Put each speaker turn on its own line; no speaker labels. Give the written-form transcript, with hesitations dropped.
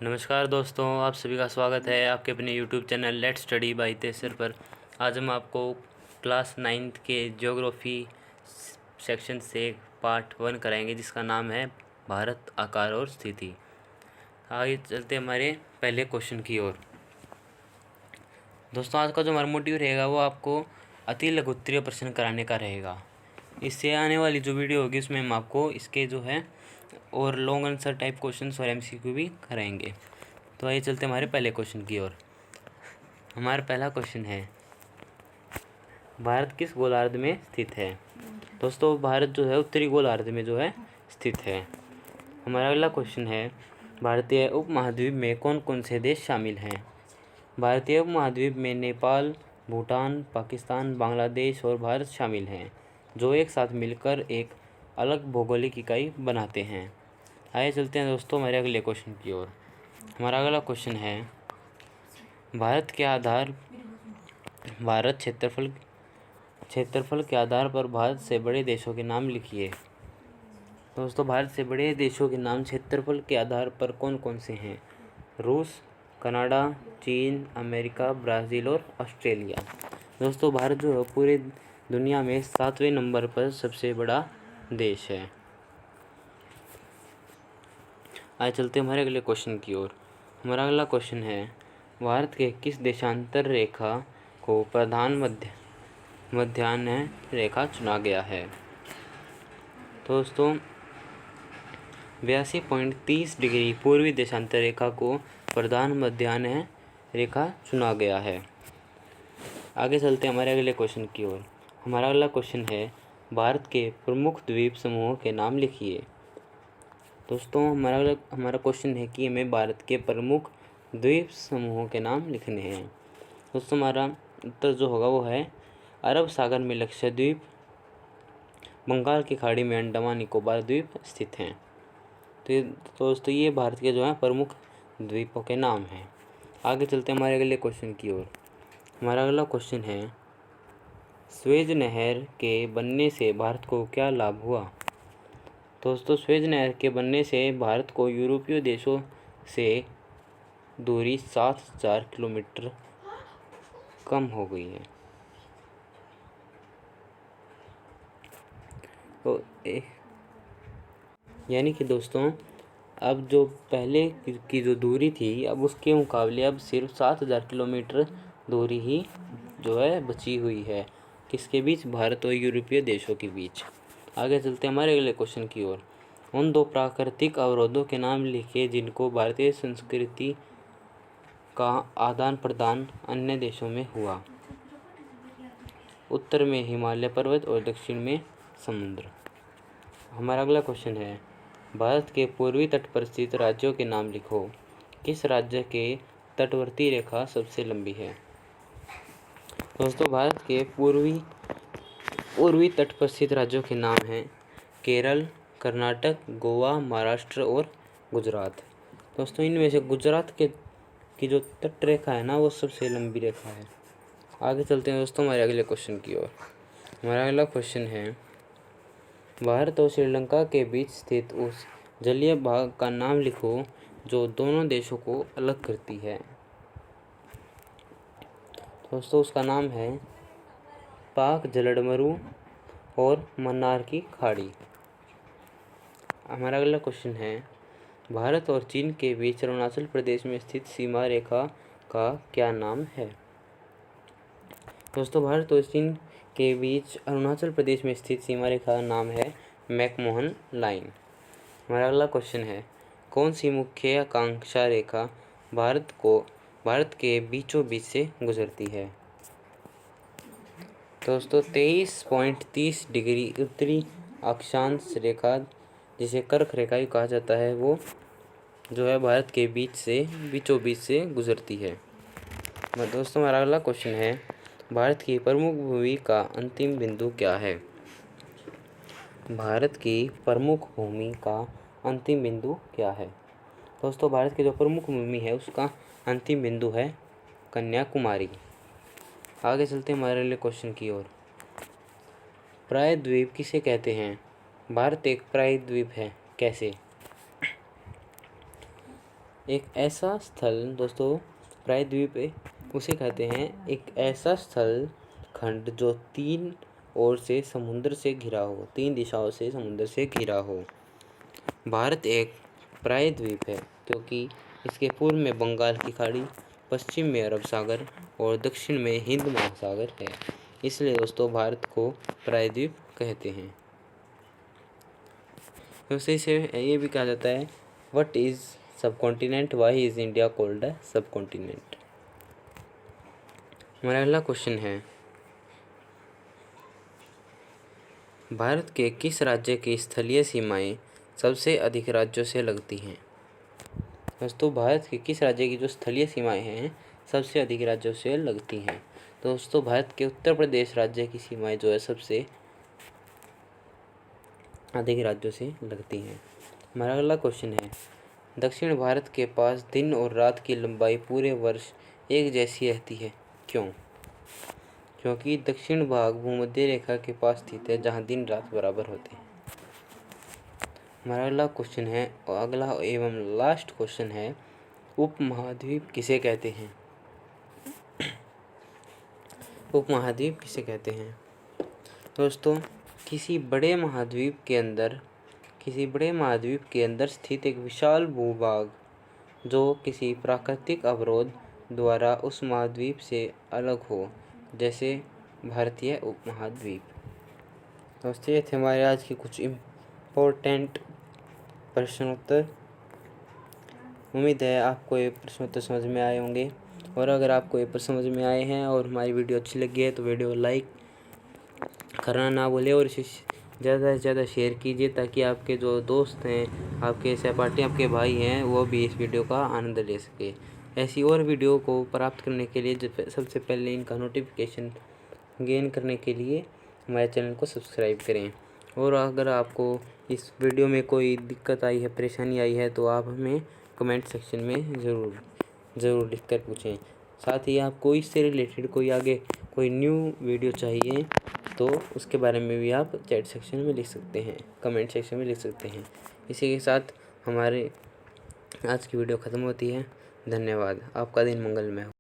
नमस्कार दोस्तों, आप सभी का स्वागत है आपके अपने YouTube channel let's study bye तेसर पर। आज हम आपको क्लास 9th के ज्योग्राफी सेक्शन से पार्ट 1 कराएंगे, जिसका नाम है भारत, आकार और स्थिति। आगे चलते हमारे पहले क्वेश्चन की ओर। दोस्तों, आज का जो हमारा मोटिव रहेगा वो आपको अति लघुत्तरीय प्रश्न कराने का रहेगा। इससे आने वाली जो वीडियो होगी उसमें हम आपको इसके जो है और लॉन्ग आंसर टाइप क्वेश्चंस और MCQ भी कराएंगे। तो आइए चलते हमारे पहले क्वेश्चन की ओर। हमारा पहला क्वेश्चन है, भारत किस गोलार्ध में स्थित है? दोस्तों, भारत जो है उत्तरी गोलार्ध में जो है स्थित है। हमारा अगला क्वेश्चन है, भारतीय उपमहाद्वीप में कौन कौन से देश शामिल हैं? भारतीय उपमहाद्वीप में नेपाल, भूटान, पाकिस्तान, बांग्लादेश और भारत शामिल हैं, जो एक साथ मिलकर एक अलग भौगोलिक इकाई बनाते हैं। आइए चलते हैं दोस्तों हमारे अगले क्वेश्चन की ओर। हमारा अगला क्वेश्चन है, भारत क्षेत्रफल के आधार पर भारत से बड़े देशों के नाम लिखिए। दोस्तों, भारत से बड़े देशों के नाम क्षेत्रफल के आधार पर कौन कौन से हैं? रूस, कनाडा, चीन, अमेरिका, ब्राज़ील और ऑस्ट्रेलिया। दोस्तों, भारत जो है पूरे दुनिया में 7वें नंबर पर सबसे बड़ा देश है। आइए चलते हैं हमारे अगले क्वेश्चन की ओर। हमारा अगला क्वेश्चन है, भारत के किस देशांतर रेखा को प्रधान मध्याह्न रेखा चुना गया है? दोस्तों, 82.30 डिग्री पूर्वी देशांतर रेखा को प्रधान मध्याह्न रेखा चुना गया है। आगे चलते हैं हमारे अगले क्वेश्चन की ओर। हमारा अगला क्वेश्चन है, भारत के प्रमुख द्वीप समूहों के नाम लिखिए। दोस्तों, हमारा क्वेश्चन है कि हमें भारत के प्रमुख द्वीप समूहों के नाम लिखने हैं। दोस्तों, हमारा उत्तर जो होगा वो है, अरब सागर में लक्षद्वीप, बंगाल की खाड़ी में अंडमान निकोबार द्वीप स्थित हैं। तो दोस्तों, ये भारत के जो हैं प्रमुख द्वीपों के नाम हैं। आगे चलते हैं हमारे अगले क्वेश्चन की ओर। हमारा अगला क्वेश्चन है, स्वेज नहर के बनने से भारत को क्या लाभ हुआ? दोस्तों, स्वेज नहर के बनने से भारत को यूरोपीय देशों से दूरी 7000 किलोमीटर कम हो गई है। तो यानी कि दोस्तों, अब जो पहले की जो दूरी थी, अब उसके मुकाबले अब सिर्फ 7000 किलोमीटर दूरी ही जो है बची हुई है। किसके बीच? भारत और यूरोपीय देशों के बीच। आगे चलते हैं हमारे अगले क्वेश्चन की ओर। उन 2 प्राकृतिक अवरोधों के नाम लिखिए जिनको भारतीय संस्कृति का आदान प्रदान अन्य देशों में हुआ। उत्तर में हिमालय पर्वत और दक्षिण में समुद्र। हमारा अगला क्वेश्चन है, भारत के पूर्वी तट पर स्थित राज्यों के नाम लिखो। किस राज्य के तटवर्ती रेखा सबसे लंबी है? दोस्तों, भारत के पूर्वी तट पर स्थित राज्यों के नाम हैं केरल, कर्नाटक, गोवा, महाराष्ट्र और गुजरात। दोस्तों, इनमें से गुजरात की जो तट रेखा है ना, वो सबसे लंबी रेखा है। आगे चलते हैं दोस्तों हमारे अगले क्वेश्चन की ओर। हमारा अगला क्वेश्चन है, भारत और श्रीलंका के बीच स्थित उस जलीय भाग का नाम लिखो जो दोनों देशों को अलग करती है। दोस्तों, उसका नाम है पाक जलडमरू और मन्नार की खाड़ी। हमारा अगला क्वेश्चन है, भारत और चीन के बीच अरुणाचल प्रदेश में स्थित सीमा रेखा का क्या नाम है? दोस्तों, भारत और चीन के बीच अरुणाचल प्रदेश में स्थित सीमा रेखा का नाम है मैकमोहन लाइन। हमारा अगला क्वेश्चन है, कौन सी मुख्य आकांक्षा रेखा भारत के बीचों बीच से गुजरती है? दोस्तों, 23.30 डिग्री उत्तरी अक्षांश रेखा, जिसे कर्क रेखा भी कहा जाता है, वो जो है भारत के बीचों बीच से गुजरती है। दोस्तों, हमारा अगला क्वेश्चन है, भारत की प्रमुख भूमि का अंतिम बिंदु क्या है? भारत की प्रमुख भूमि का अंतिम बिंदु क्या है? दोस्तों, भारत की जो प्रमुख भूमि है उसका अंतिम बिंदु है कन्याकुमारी। आगे चलते हैं हमारे अगले क्वेश्चन की ओर। प्रायद्वीप किसे कहते हैं? भारत एक प्रायद्वीप है। कैसे? एक ऐसा स्थल दोस्तों, प्रायद्वीप उसे कहते हैं एक ऐसा स्थल खंड जो 3 ओर से समुद्र से घिरा हो, 3 दिशाओं से समुद्र से घिरा हो। भारत एक प्रायद्वीप है क्योंकि इसके पूर्व में बंगाल की खाड़ी, पश्चिम में अरब सागर और दक्षिण में हिंद महासागर है। इसलिए दोस्तों भारत को प्रायद्वीप कहते हैं। तो इसे ये भी कहा जाता है, what is subcontinent, why is India called a subcontinent. हमारा अगला क्वेश्चन है, भारत के किस राज्य की स्थलीय सीमाएं सबसे अधिक राज्यों से लगती हैं। दोस्तों भारत के किस राज्य की जो स्थलीय सीमाएं हैं सबसे अधिक राज्यों से लगती हैं। दोस्तों भारत के उत्तर प्रदेश राज्य की सीमाएं जो है सबसे अधिक राज्यों से लगती हैं। हमारा अगला क्वेश्चन है, दक्षिण भारत के पास दिन और रात की लंबाई पूरे वर्ष एक जैसी रहती है, क्यों। क्योंकि दक्षिण भाग भूमध्य रेखा के पास स्थित है जहाँ दिन रात बराबर होते हैं। हमारा अगला क्वेश्चन है, और अगला एवं लास्ट क्वेश्चन है, उपमहाद्वीप किसे कहते हैं। उपमहाद्वीप किसे कहते हैं। दोस्तों किसी बड़े महाद्वीप के अंदर स्थित एक विशाल भूभाग जो किसी प्राकृतिक अवरोध द्वारा उस महाद्वीप से अलग हो, जैसे भारतीय उपमहाद्वीप। दोस्तों ये थे हमारे आज के कुछ इम्पोर्टेंट प्रश्नोत्तर। उम्मीद है आपको ये प्रश्नोत्तर समझ में आए होंगे, और अगर आपको ये प्रश्न समझ में आए हैं और हमारी वीडियो अच्छी लगी है तो वीडियो को लाइक करना ना भूलें और इसे ज़्यादा से ज़्यादा शेयर कीजिए, ताकि आपके जो दोस्त हैं, आपके सहपाठी, आपके भाई हैं, वो भी इस वीडियो का आनंद ले सके। ऐसी और वीडियो को प्राप्त करने के लिए सबसे पहले इनका नोटिफिकेशन गेन करने के लिए हमारे चैनल को सब्सक्राइब करें। और अगर आपको इस वीडियो में कोई दिक्कत आई है, परेशानी आई है, तो आप हमें कमेंट सेक्शन में ज़रूर लिख कर पूछें। साथ ही आपको इससे रिलेटेड कोई न्यू वीडियो चाहिए तो उसके बारे में भी आप चैट सेक्शन में लिख सकते हैं, कमेंट सेक्शन में लिख सकते हैं। इसी के साथ हमारे आज की वीडियो ख़त्म होती है। धन्यवाद। आपका दिन मंगलमय हो।